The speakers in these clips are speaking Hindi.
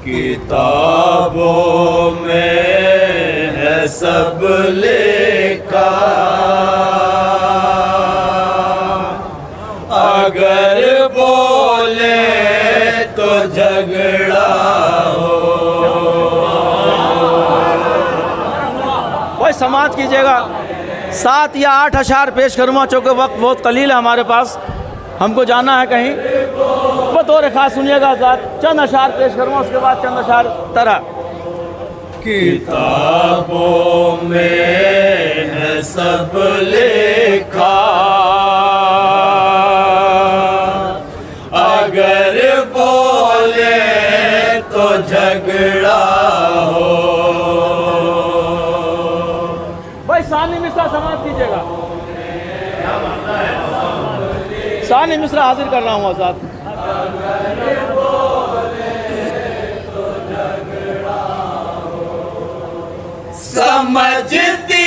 किताबों में है सब लिखा, अगर बोले तो झगड़ा हो। भाई समाप्त कीजिएगा। 7 या 8 अशार पेश करूँगा, चूँकि वक्त बहुत कलील है हमारे पास, हमको जाना है कहीं। बतौर खास सुनिएगा साथ, चंद अशार पेश करूँगा, उसके बाद चंद अशार तरह। किताबों में है सब लिखा, अगर बोले तो झगड़ा हो। भाई सानी मिश्रा समाप्त कीजिएगा। सानी मिश्रा हाजिर कर रहा हूँ आजाद। समझती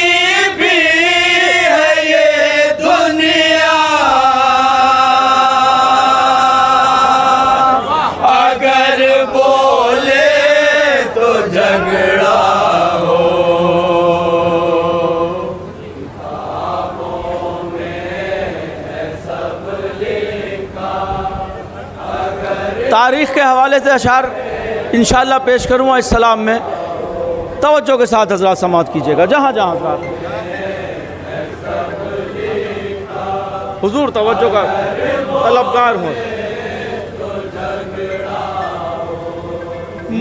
भी है ये दुनिया, अगर बोले तो झगड़ा हो। तारीख़ के हवाले से अशार इंशाअल्लाह पेश करूँगा इस सलाम में। तवज्जो के साथ हज़रात समाअत कीजिएगा। जहाँ जहाँ हज़रात हुजूर तवज्जो का तलबगार हों।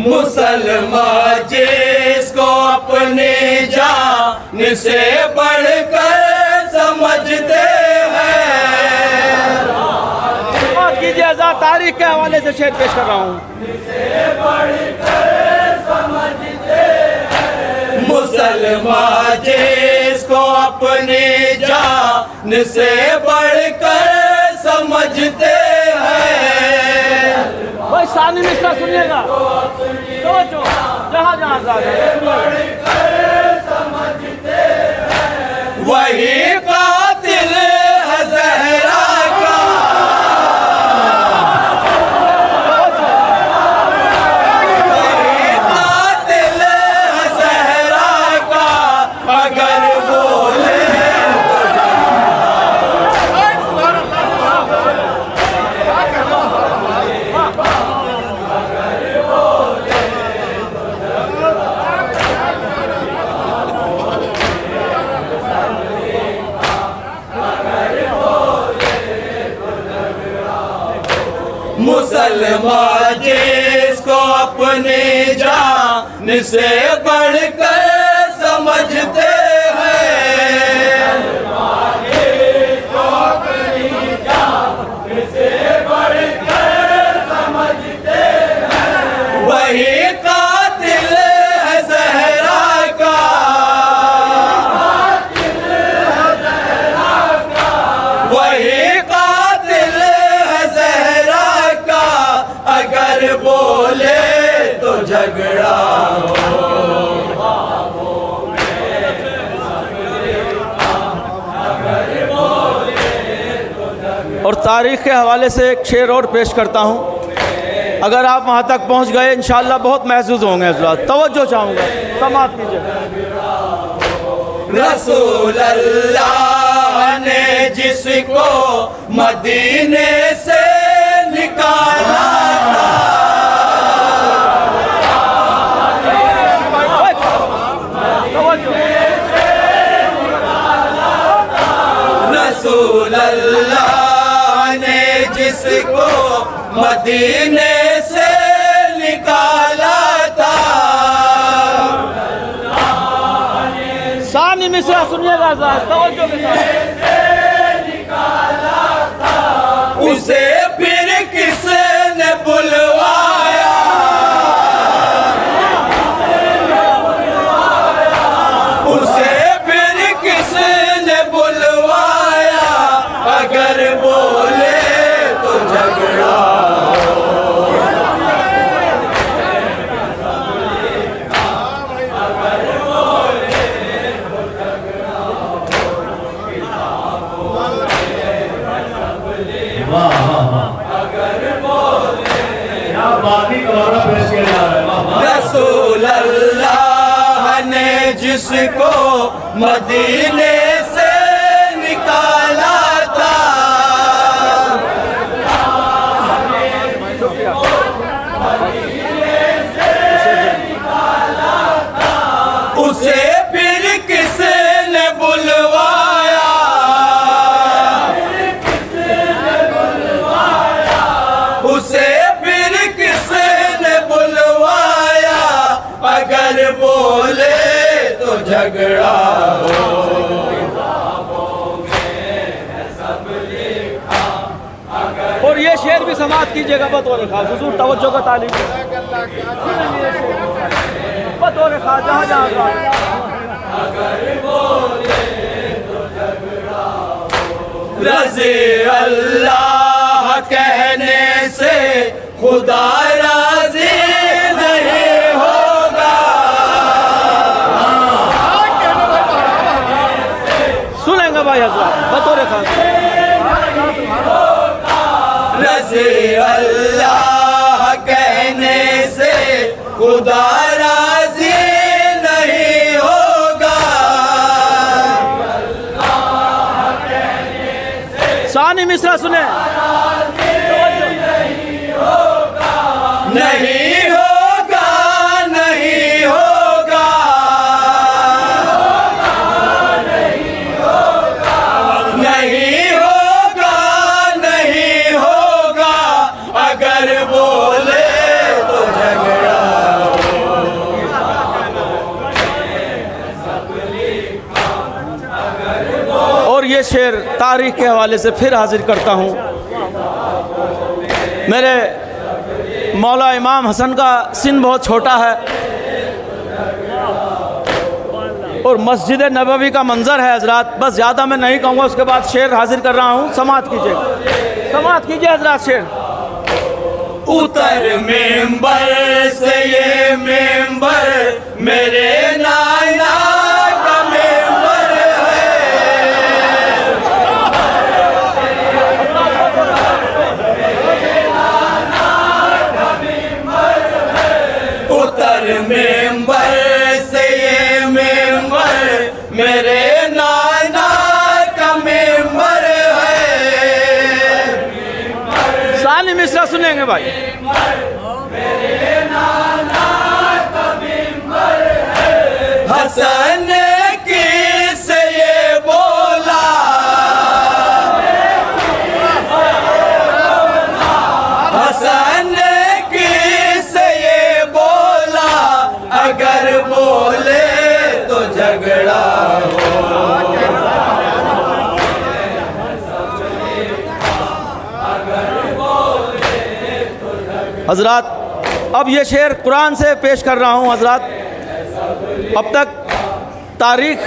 मुसलमान जिसको अपनी जान से बढ़कर समझते हैं, समाअत कीजिए हज़रात। तारीख़ के हवाले से शेर पेश कर रहा हूँ। मुसलमान जिसको अपनी जान से बढ़कर समझते हैं। भाई सानी मिश्रा सुनिएगा। तो जहाँ जहाँ वही कातिल है ज़हरा का, वही कातिल है ज़हरा का, अगर बोले मुसलमान जिसको अपनी जान से बढ़कर समझते हैं, जिसको अपनी जान से बढ़कर समझते हैं, वही कातिल है ज़हरा का, वही कातिल है ज़हरा का, अगर बोले तो झगड़ा हो। और तारीख़ के हवाले से एक शेर और पेश करता हूँ। अगर आप वहाँ तक पहुँच गए इंशाअल्लाह बहुत महसूस होंगे हज़रात। तवज्जो चाहूँगा, समाअत कीजिए। रसूल अल्लाह ने जिसको मदीने से निकाला था, रसूल अल्लाह ने जिसको मदीने से निकाला था, सानी मिश्रा सुनिएगा हज़रात। तवज्जो के साथ। उसे फिर किसने बुलवाया, उसे फिर किसने बुलवाया, अगर बोले तो झगड़ा हो। वाह वाह वाह। जिसको मदीने से निकाला था, उसे फिर किसने बुलवाया, उसे फिर किसने बुलवाया, अगर बोले तो झगड़ा हो। और ये शेर भी समाप्त कीजिएगा बतौर खास, हुजूर तवज्जो का तालीम बतौर खास जहाँ जहाँ रज़ी अल्लाह कहने से खुदा राज़ी नहीं होगा, सुनेंगे भाई हज़रात बतौर खास। रज़ी अल्लाह कहने से खुदा राज़ी नहीं होगा, सानी मिसरा सुने, नहीं होगा, नहीं होगा, नहीं होगा, नहीं होगा, अगर बोले तो झगड़ा हो। और ये शेर तारीख के हवाले से फिर हाजिर करता हूँ। मेरे मौला इमाम हसन का सिन बहुत छोटा है और मस्जिद नबवी का मंज़र है हज़रात, बस ज़्यादा मैं नहीं कहूँगा। उसके बाद शेर हाजिर कर रहा हूँ, समात कीजिए, समात कीजिए हज़रात शेर। उतर मेंबर से ये मेंबर मेरे नाना का मेंबर है, उतर मेंबर से ये मेंबर मेरे नाना का मेंबर है, सानी मिसरा सुनेंगे भाई। हसन किसे ये बोला, हसन किसे ये बोला, अगर बोले तो झगड़ा हो। हज़रात अब ये शेर कुरान से पेश कर रहा हूँ हज़रात। अब तक तारीख़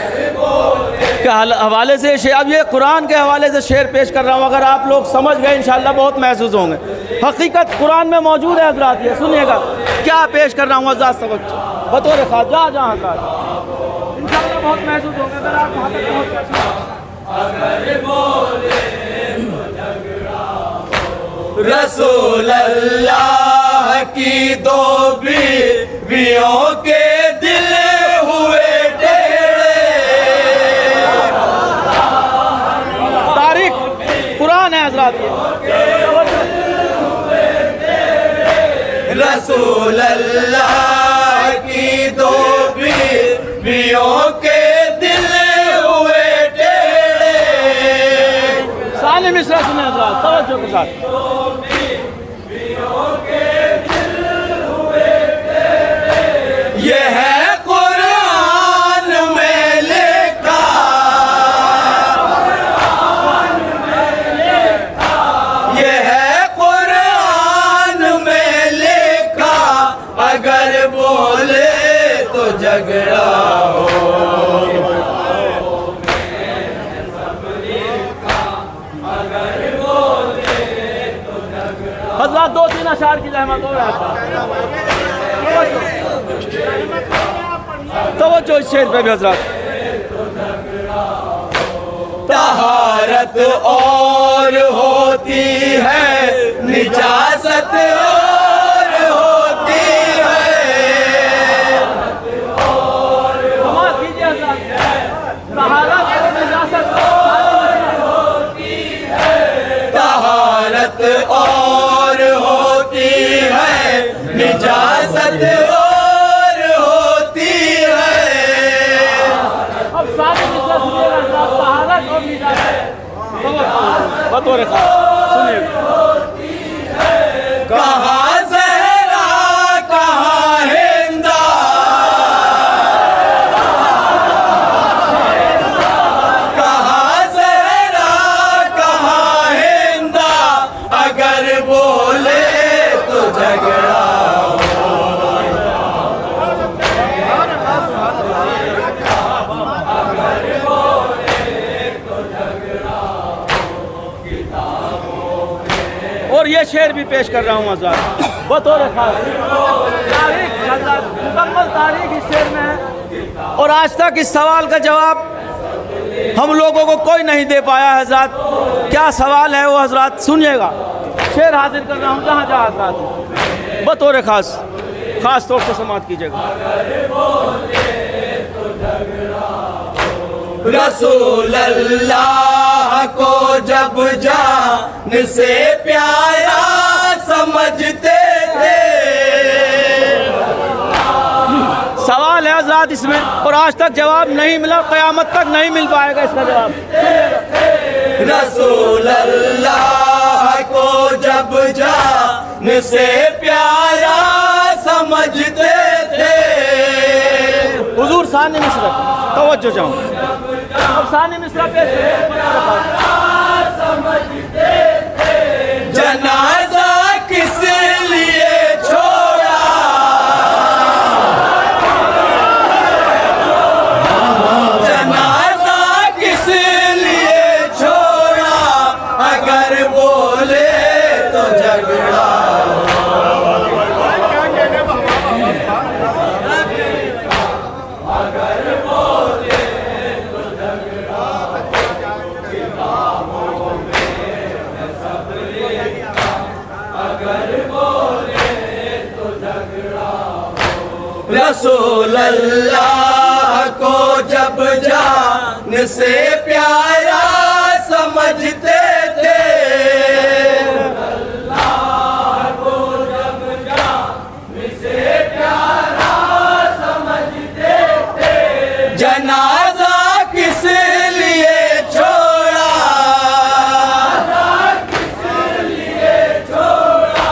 के हवाले से शेर, अब ये कुरान के हवाले से शेर पेश कर रहा हूँ। अगर आप लोग समझ गए इंशाअल्लाह बहुत महसूस होंगे। हकीकत कुरान में मौजूद है हज़रात, ये सुनिएगा क्या पेश कर रहा हूँ हज़रात, समझ बतौर ख़ास जहाँ जहाँ का इंशाअल्लाह बहुत महसूस होंगे। अगर आप वहाँ तक रसूल अल्लाह की दो बीवियों के दिल हुए टेढ़े, तारीख कुरान है हज़रात ये। रसूल अल्लाह की दो बीवियों के दिल हुए टेढ़े, सानी मिसरा सुने हज़रात तवज्जो के साथ। ये है कुरान में लिखा, ये है कुरान में लिखा, अगर बोले तो झगड़ा हो। हज़रात दो तीन अशार की रहमत हो रहा तवज्जो इस शेर पे भी हज़रात। तहारत और होती है, निजासत और होती है, निजासत और होती है। अब सारे मिसरा सुनिएगा हजरात, तहारत और निजासत बतौर खास सुनिएगा। कहाँ ज़हरा कहाँ हिंदा, कहाँ ज़हरा कहाँ हिंदा, अगर बोले तो झगड़ा और ये शेर भी पेश कर रहा हूँ आज़ाद बतौर खास। तारीख हजरात, मुकम्मल तारीख इस शेर में है और आज तक इस सवाल का जवाब हम लोगों को कोई नहीं दे पाया है हजरात। क्या सवाल है वो हजरात सुनिएगा। शेर हाजिर कर रहा हूँ जहाँ जहाँ हजरात बतौर खास तौर से समाप्त कीजिएगा। रसूल अल्लाह को जब जान से प्यारा समझते थे। सवाल है हजरात इसमें और आज तक जवाब नहीं मिला, क़यामत तक नहीं मिल पाएगा इसका जवाब। रसूल अल्लाह को जब जान से प्यारा समझते थे। हुजूर सानी मिस्रा तवज्जो चाहूँ, अब सानी मिस्रा पेश जनाजा किस लिए छोड़ा, जनाजा किस लिए छोड़ा, अगर बोले तो झगड़ा रसूल अल्लाह को जब जान से प्यारा समझते थे। अल्लाह को जब जान से प्यारा समझते थे। जनाजा किस लिए छोड़ा, किस लिए छोड़ा,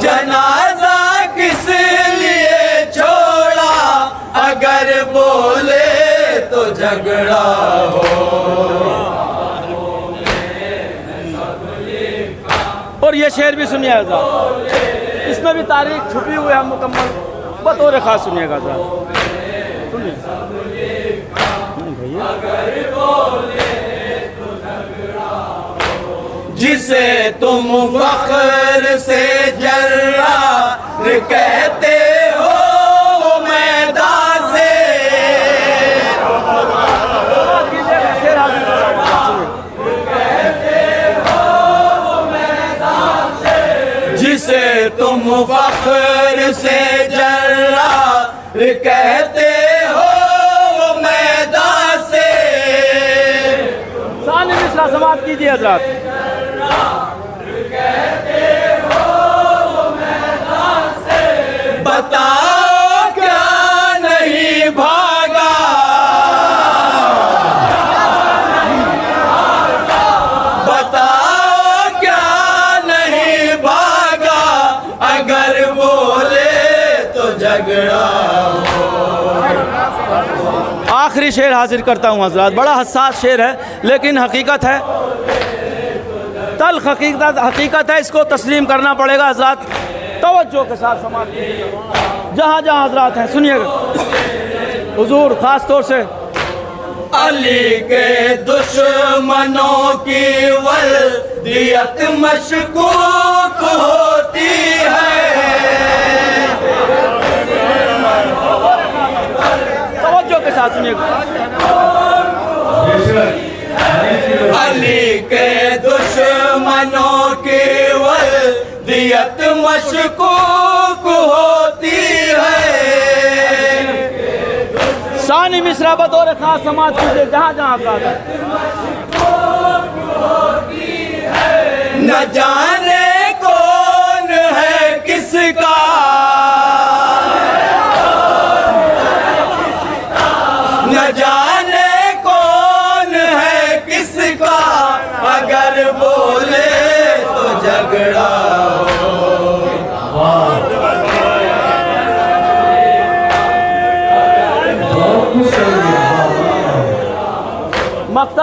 जनाजा किस अगर बोले तो झगड़ा हो। और ये शेर भी सुनिए आज़ाद, इसमें भी तारीख छुपी हुई है मुकम्मल बतौर खास सुनिएगा आज़ाद। सुनिए जिसे तुम फख्र से जर्रा कहते हो मैदान से, जिसे तुम फख्र से जर्रा कहते हो मैदान से। सानी मिस्रा समाप्त कीजिए हजरात। बताओ क्या नहीं भागा, बताओ क्या नहीं भागा, अगर बोले तो झगड़ा हो। आखिरी शेर हाजिर करता हूँ हजरात, बड़ा हसास शेर है लेकिन हकीकत है, तल्ख हकीकत है, इसको तस्लीम करना पड़ेगा हजरात। तवज्जो के साथ समाप्त कीजिएगा जहाँ जहाँ हजरात हैं सुनिएगा। हुजूर खास तौर से अली के दुश्मनों की वल्दियत मशकूक होती है। तवज्जो के साथ सुनिएगा। अली के दुश्मनों की वल्दियत मशकूक होती है। सानी मिस्रा बतौर खास समाज कीजिए जहाँ जहाँ हजरात हैं। न जाने कौन है किसका,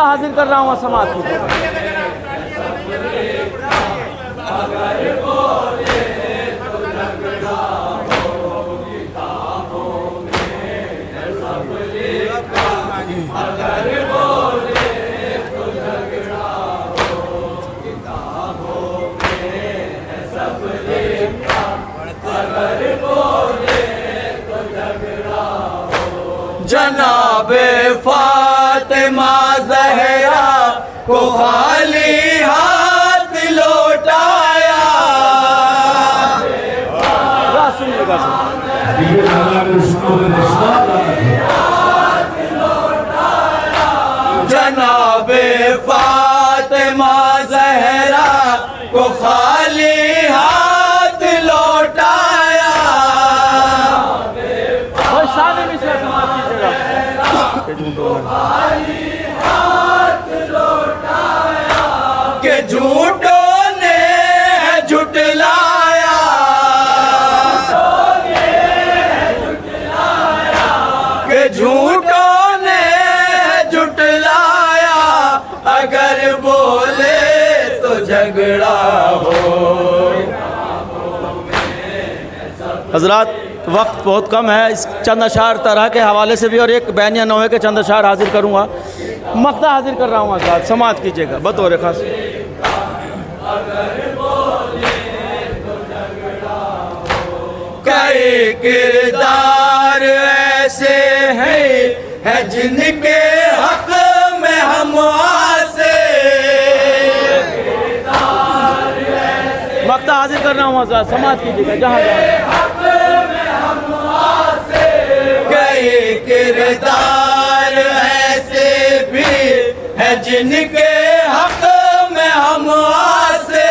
हाजिर कर रहा हूँ, समाज कीजिए। जनाबे फातिमा ज़हरा को खाली हाथ लौटाया। सुनिएगा जनाबे फातिमा ज़हरा को खाली हाथ लौटाया। के झूठों ने झुटलाया। के झूठों ने झुटलाया। अगर बोले तो झगड़ा हो। हजरात, वक्त बहुत कम है, इस चंद अशार तरह के हवाले से भी और एक बैनिया नौहे के चंद अशार हाजिर करूँगा। मक्ता हाजिर कर रहा हूँ हजरात, समात कीजिएगा बतौर खास। कई किरदार ऐसे हैं जिनके हक में हम आसे। मक्ता हाजिर कर रहा हूँ हजरात, समात कीजिएगा जहाँ कई किरदार ऐसे भी है जिनके हक में हम आसे।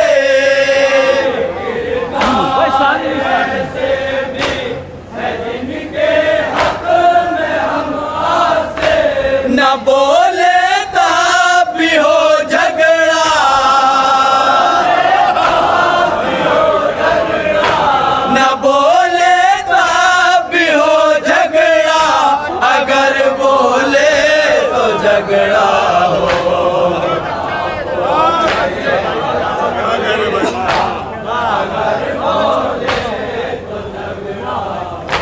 न बोले तब भी हो झगड़ा। न बोले तब भी हो झगड़ा। अगर बोले तो झगड़ा